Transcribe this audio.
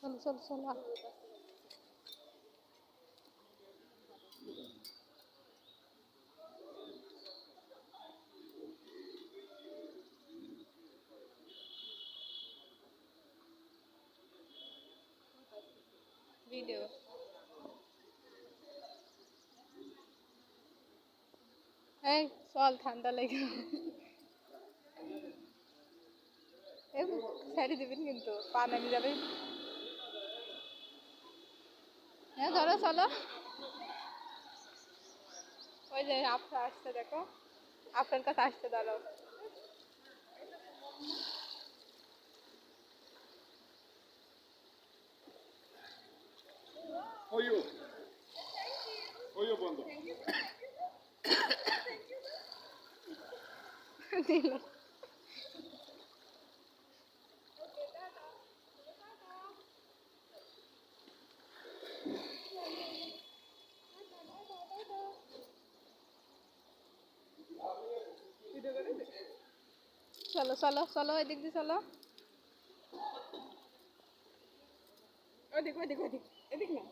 চলো চলো চলো ভিডিও এই চল ঠান্ডা লেগে ছেড়ে দিবেন কিন্তু পা নামে যাবে হ্যাঁ ধরো চলো ওই যে আপনা আসছে দেখো আপনার কাছে আসতে দাঁড়াও ওইও ওইও বন্ধ দিল চলো চলো চলো এদিক দিয়ে চলো ওদিক ওদিক ওদিক এদিক না